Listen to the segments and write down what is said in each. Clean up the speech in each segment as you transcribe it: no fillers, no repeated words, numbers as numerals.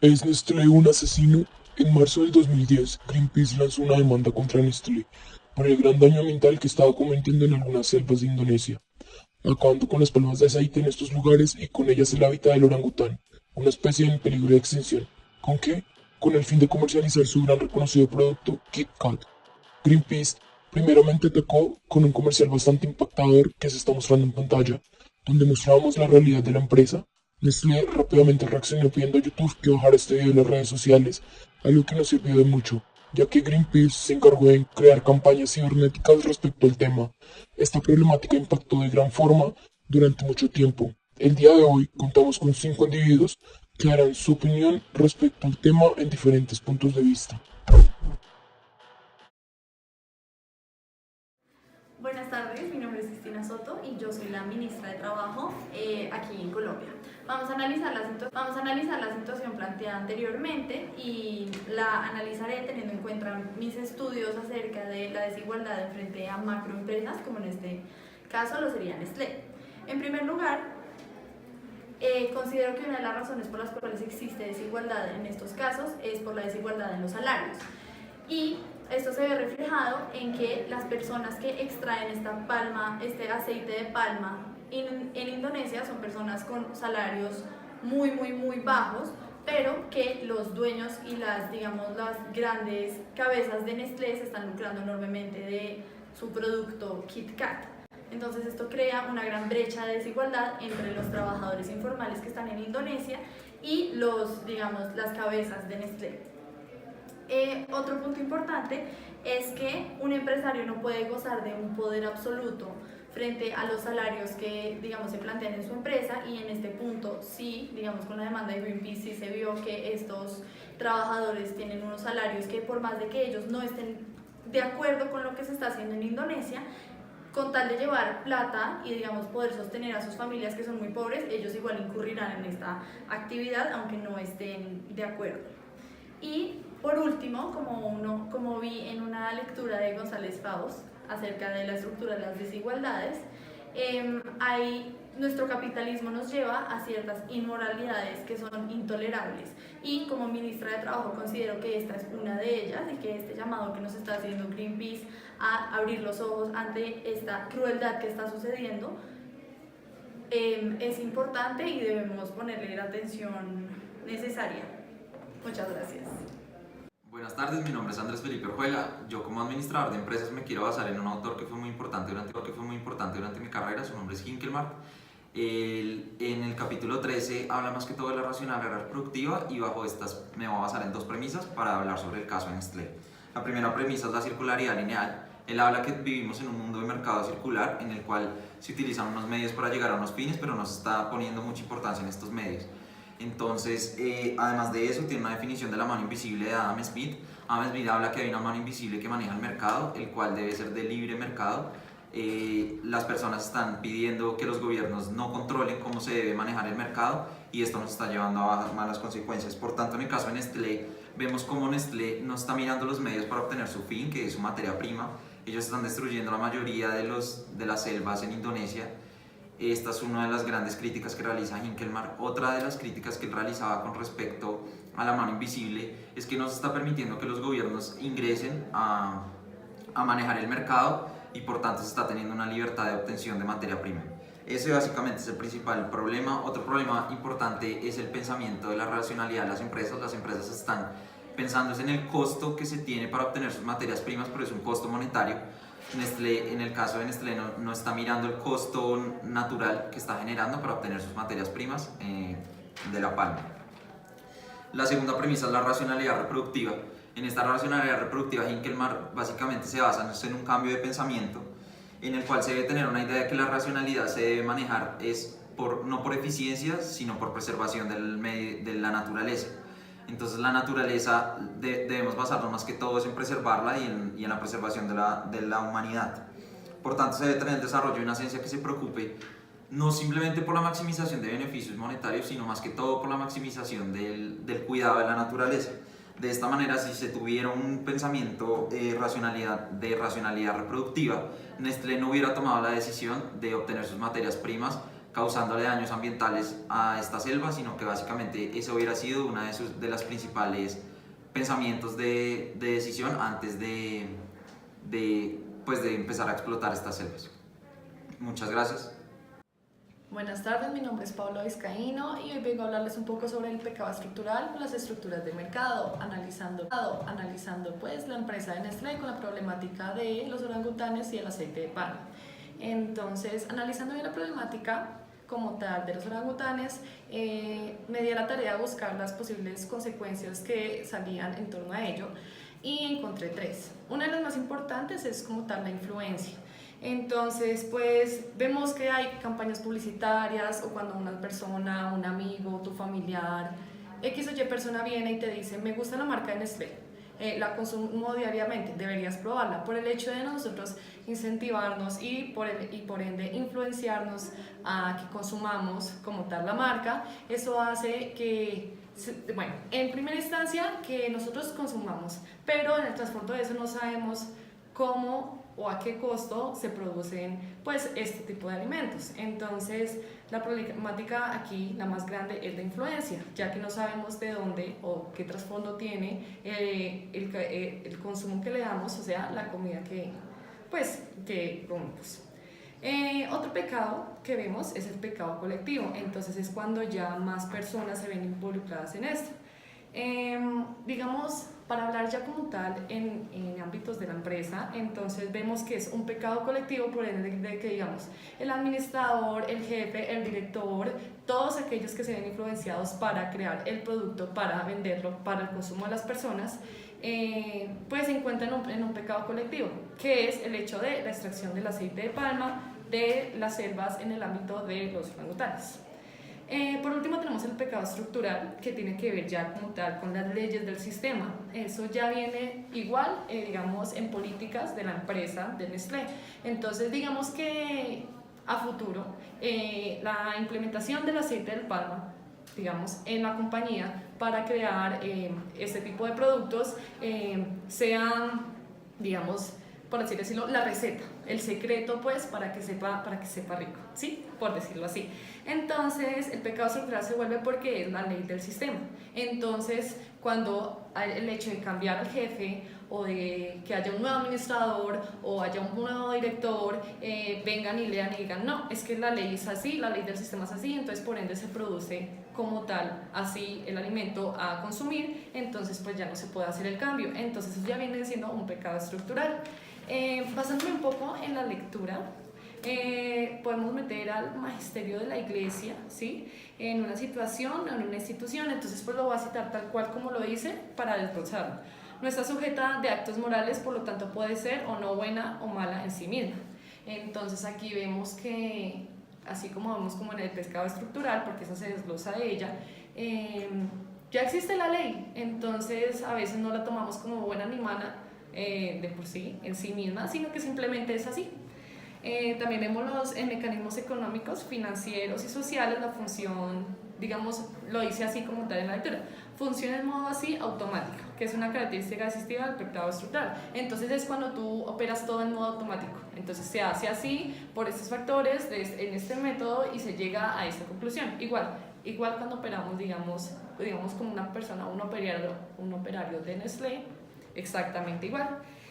¿Es Nestlé un asesino? En marzo del 2010, Greenpeace lanzó una demanda contra Nestlé por el gran daño ambiental que estaba cometiendo en algunas selvas de Indonesia, acabando con las palmas de aceite en estos lugares y con ellas el hábitat del orangután, una especie en peligro de extinción. ¿Con qué? Con el fin de comercializar su gran reconocido producto, Kit Kat. Greenpeace primeramente atacó con un comercial bastante impactador que se está mostrando en pantalla, donde mostrábamos la realidad de la empresa. Nestlé rápidamente reaccionó pidiendo a YouTube que bajara este video de las redes sociales, algo que no sirvió de mucho, ya que Greenpeace se encargó de crear campañas cibernéticas respecto al tema. Esta problemática impactó de gran forma durante mucho tiempo. El día de hoy contamos con 5 individuos que darán su opinión respecto al tema en diferentes puntos de vista. Buenas tardes, mi nombre es Cristina Soto y yo soy la ministra de Trabajo aquí en Colombia. Vamos a analizar la situación planteada anteriormente y la analizaré teniendo en cuenta mis estudios acerca de la desigualdad frente a macroempresas, como en este caso lo sería Nestlé. En primer lugar, considero que una de las razones por las cuales existe desigualdad en estos casos es por la desigualdad en los salarios. Y esto se ve reflejado en que las personas que extraen esta palma, este aceite de palma en Indonesia son personas con salarios muy bajos, pero que los dueños y las grandes cabezas de Nestlé se están lucrando enormemente de su producto Kit Kat. Entonces esto crea una gran brecha de desigualdad entre los trabajadores informales que están en Indonesia y las cabezas de Nestlé. Otro punto importante es que un empresario no puede gozar de un poder absoluto frente a los salarios que se plantean en su empresa, y en este punto sí, con la demanda de Greenpeace sí se vio que estos trabajadores tienen unos salarios que, por más de que ellos no estén de acuerdo con lo que se está haciendo en Indonesia, con tal de llevar plata y poder sostener a sus familias que son muy pobres, ellos igual incurrirán en esta actividad aunque no estén de acuerdo. Y por último, como vi en una lectura de González Faust acerca de la estructura de las desigualdades, nuestro capitalismo nos lleva a ciertas inmoralidades que son intolerables, y como ministra de Trabajo considero que esta es una de ellas, y que este llamado que nos está haciendo Greenpeace a abrir los ojos ante esta crueldad que está sucediendo es importante y debemos ponerle la atención necesaria. Muchas gracias. Buenas tardes, mi nombre es Andrés Felipe Orjuela. Yo, como administrador de empresas, me quiero basar en un autor que fue muy importante durante mi carrera. Su nombre es Hinkelmark. En el capítulo 13 habla más que todo de la racionalidad reproductiva, y bajo estas me voy a basar en dos premisas para hablar sobre el caso de Nestlé. La primera premisa es la circularidad lineal. Él habla que vivimos en un mundo de mercado circular en el cual se utilizan unos medios para llegar a unos fines, pero no se está poniendo mucha importancia en estos medios. Entonces, además de eso, tiene una definición de la mano invisible de Adam Smith. Adam Smith habla que hay una mano invisible que maneja el mercado, el cual debe ser de libre mercado. Las personas están pidiendo que los gobiernos no controlen cómo se debe manejar el mercado, y esto nos está llevando a malas consecuencias. Por tanto, en el caso de Nestlé, vemos cómo Nestlé no está mirando los medios para obtener su fin, que es su materia prima. Ellos están destruyendo la mayoría de las selvas en Indonesia. Esta es una de las grandes críticas que realiza Hinkelmark. Otra de las críticas que él realizaba con respecto a la mano invisible es que no se está permitiendo que los gobiernos ingresen a manejar el mercado, y por tanto se está teniendo una libertad de obtención de materia prima. Ese básicamente es el principal problema. Otro problema importante es el pensamiento de la racionalidad de las empresas. Las empresas están pensando en el costo que se tiene para obtener sus materias primas, pero es un costo monetario. Nestlé, en el caso de Nestlé, no está mirando el costo natural que está generando para obtener sus materias primas de la palma. La segunda premisa es la racionalidad reproductiva. En esta racionalidad reproductiva, Hinkelmark básicamente se basa en un cambio de pensamiento en el cual se debe tener una idea de que la racionalidad se debe manejar no por eficiencia, sino por preservación de la naturaleza. Entonces la naturaleza debemos basarnos más que todo en preservarla y en la preservación de la humanidad. Por tanto, se debe tener el desarrollo de una ciencia que se preocupe no simplemente por la maximización de beneficios monetarios, sino más que todo por la maximización del cuidado de la naturaleza. De esta manera, si se tuviera un pensamiento de racionalidad reproductiva, Nestlé no hubiera tomado la decisión de obtener sus materias primas causándole daños ambientales a esta selva, sino que básicamente ese hubiera sido una de las principales pensamientos de decisión antes pues de empezar a explotar estas selvas. Muchas gracias. Buenas tardes, mi nombre es Pablo Vizcaíno y hoy vengo a hablarles un poco sobre el pecado estructural con las estructuras de mercado, analizando pues la empresa de Nestlé con la problemática de los orangutanes y el aceite de palma. Entonces, analizando bien la problemática como tal de los orangutanes, me di a la tarea de buscar las posibles consecuencias que salían en torno a ello y encontré tres. Una de las más importantes es como tal la influencia. Entonces, pues vemos que hay campañas publicitarias o cuando una persona, un amigo, tu familiar, X o Y persona viene y te dice, me gusta la marca de Nestlé, la consumo diariamente, deberías probarla. Por el hecho de nosotros incentivarnos y por ende influenciarnos a que consumamos como tal la marca, eso hace que, bueno, en primera instancia que nosotros consumamos, pero en el trasfondo de eso no sabemos cómo o a qué costo se producen pues este tipo de alimentos. Entonces la problemática aquí, la más grande, es la influencia, ya que no sabemos de dónde o qué trasfondo tiene el consumo que le damos, o sea, la comida que comemos. Otro pecado que vemos es el pecado colectivo, entonces es cuando ya más personas se ven involucradas en esto. Digamos, para hablar ya como tal en ámbitos de la empresa, entonces vemos que es un pecado colectivo por ende de que digamos el administrador, el jefe, el director, todos aquellos que se ven influenciados para crear el producto, para venderlo, para el consumo de las personas, pues se encuentran en un pecado colectivo, que es el hecho de la extracción del aceite de palma de las selvas en el ámbito de los orangutanes. Por último tenemos el pecado estructural, que tiene que ver ya como tal con las leyes del sistema. Eso ya viene igual, digamos, en políticas de la empresa de Nestlé. Entonces digamos que a futuro la implementación del aceite de palma, digamos, en la compañía para crear este tipo de productos sean, digamos, por así decirlo, la receta, el secreto pues para que sepa rico, ¿sí? Por decirlo así. Entonces el pecado estructural se vuelve porque es la ley del sistema. Entonces cuando hay el hecho de cambiar al jefe o de que haya un nuevo administrador o haya un nuevo director, vengan y lean y digan, no, es que la ley es así, la ley del sistema es así, entonces por ende se produce como tal así el alimento a consumir, entonces pues ya no se puede hacer el cambio. Entonces eso ya viene siendo un pecado estructural. Basándome un poco en la lectura, podemos meter al magisterio de la iglesia, ¿sí? En una situación, en una institución, entonces pues lo voy a citar tal cual como lo dice para desglosarlo. No está sujeta de actos morales, por lo tanto puede ser o no buena o mala en sí misma. Entonces aquí vemos que, así como vemos como en el pecado estructural, porque eso se desglosa de ella, ya existe la ley, entonces a veces no la tomamos como buena ni mala, de por sí, en sí misma, sino que simplemente es así. También vemos los mecanismos económicos, financieros y sociales, la función, digamos, lo dice así como tal en la lectura, funciona en modo así automático, que es una característica asistiva del pecado estructural. Entonces es cuando tú operas todo en modo automático, entonces se hace así por estos factores, en este método, y se llega a esta conclusión. Igual cuando operamos, digamos como una persona, un operario de Nestlé, exactamente igual.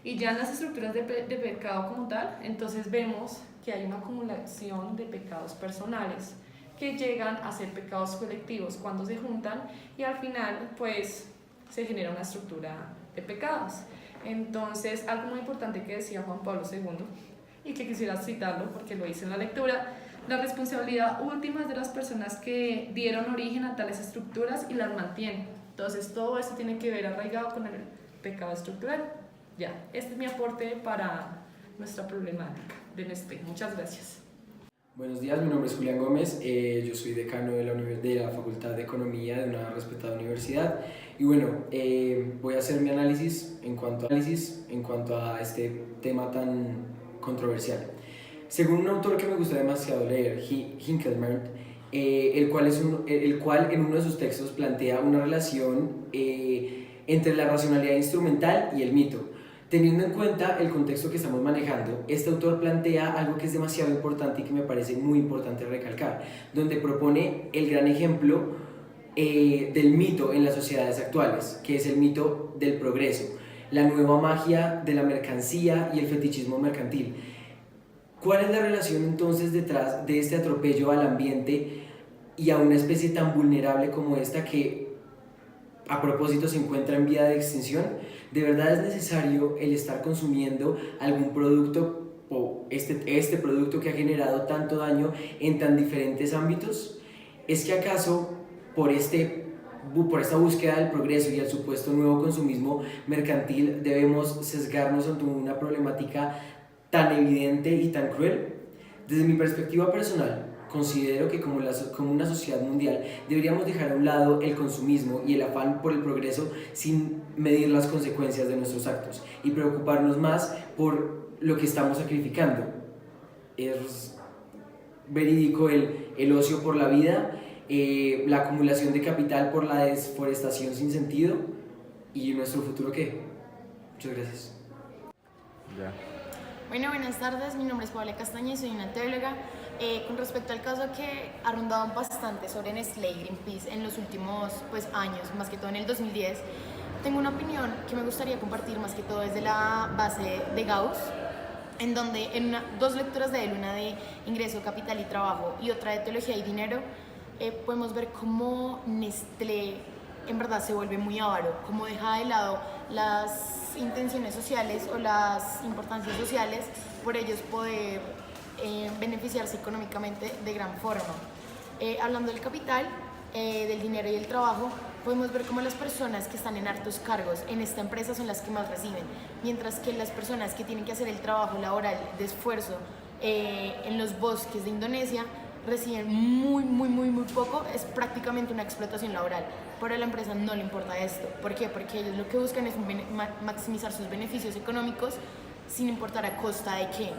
Y ya en las estructuras de pecado como tal, entonces vemos que hay una acumulación de pecados personales que llegan a ser pecados colectivos cuando se juntan y al final pues se genera una estructura de pecados. Entonces algo muy importante que decía Juan Pablo II y que quisiera citarlo porque lo hice en la lectura: la responsabilidad última es de las personas que dieron origen a tales estructuras y las mantienen. Entonces todo esto tiene que ver arraigado con el pecado estructural. Ya, este es mi aporte para nuestra problemática de Nestlé. Muchas gracias. Buenos días, mi nombre es Julián Gómez, yo soy decano de la Facultad de Economía de una respetada universidad y bueno, voy a hacer mi análisis en cuanto a este tema tan controversial. Según un autor que me gusta demasiado leer, Hinkelmann, el cual en uno de sus textos plantea una relación entre la racionalidad instrumental y el mito, Teniendo en cuenta el contexto que estamos manejando, este autor plantea algo que es demasiado importante y que me parece muy importante recalcar, donde propone el gran ejemplo del mito en las sociedades actuales, que es el mito del progreso, la nueva magia de la mercancía y el fetichismo mercantil. ¿Cuál es la relación entonces detrás de este atropello al ambiente y a una especie tan vulnerable como esta que a propósito se encuentra en vía de extinción? ¿De verdad es necesario el estar consumiendo algún producto o este producto que ha generado tanto daño en tan diferentes ámbitos? ¿Es que acaso por esta búsqueda del progreso y el supuesto nuevo consumismo mercantil debemos sesgarnos ante una problemática tan evidente y tan cruel? Desde mi perspectiva personal, considero que como una sociedad mundial deberíamos dejar a un lado el consumismo y el afán por el progreso sin medir las consecuencias de nuestros actos y preocuparnos más por lo que estamos sacrificando. Es verídico el ocio por la vida, la acumulación de capital por la desforestación sin sentido y nuestro futuro ¿qué? Muchas gracias. Ya. Bueno, buenas tardes, mi nombre es Paola Castaña y soy una teóloga. Con respecto al caso que ha rondado bastante sobre Nestlé y Greenpeace en los últimos años, más que todo en el 2010, tengo una opinión que me gustaría compartir más que todo desde la base de Gauss, en donde en dos lecturas de él, una de ingreso, capital y trabajo y otra de teología y dinero, podemos ver cómo Nestlé en verdad se vuelve muy avaro, cómo deja de lado las intenciones sociales o las importancias sociales por ellos poder beneficiarse económicamente de gran forma. Hablando del capital, del dinero y el trabajo, podemos ver cómo las personas que están en altos cargos en esta empresa son las que más reciben, mientras que las personas que tienen que hacer el trabajo laboral de esfuerzo en los bosques de Indonesia reciben muy poco, es prácticamente una explotación laboral. Pero a la empresa no le importa esto. ¿Por qué? Porque ellos lo que buscan es maximizar sus beneficios económicos sin importar a costa de qué.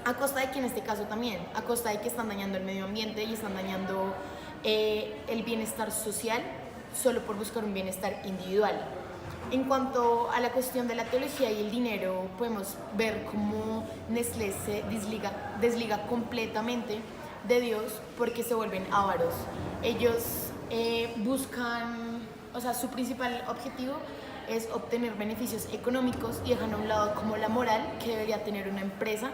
A costa de que en este caso también, a costa de que están dañando el medio ambiente y están dañando el bienestar social solo por buscar un bienestar individual. En cuanto a la cuestión de la teología y el dinero, podemos ver cómo Nestlé se desliga completamente de Dios porque se vuelven ávaros. Ellos buscan, su principal objetivo es obtener beneficios económicos y dejan a un lado como la moral que debería tener una empresa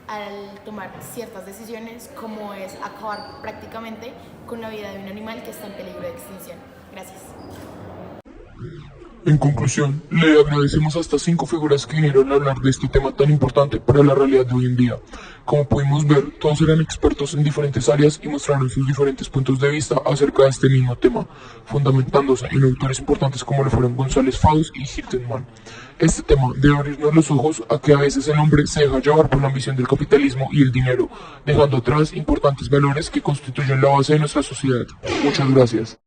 al tomar ciertas decisiones, como es acabar prácticamente con la vida de un animal que está en peligro de extinción. Gracias. En conclusión, le agradecemos a estas 5 figuras que vinieron a hablar de este tema tan importante para la realidad de hoy en día. Como pudimos ver, todos eran expertos en diferentes áreas y mostraron sus diferentes puntos de vista acerca de este mismo tema, fundamentándose en autores importantes como lo fueron González Faust y Hilton. Este tema debe abrirnos los ojos a que a veces el hombre se deja llevar por la ambición del capitalismo y el dinero, dejando atrás importantes valores que constituyen la base de nuestra sociedad. Muchas gracias.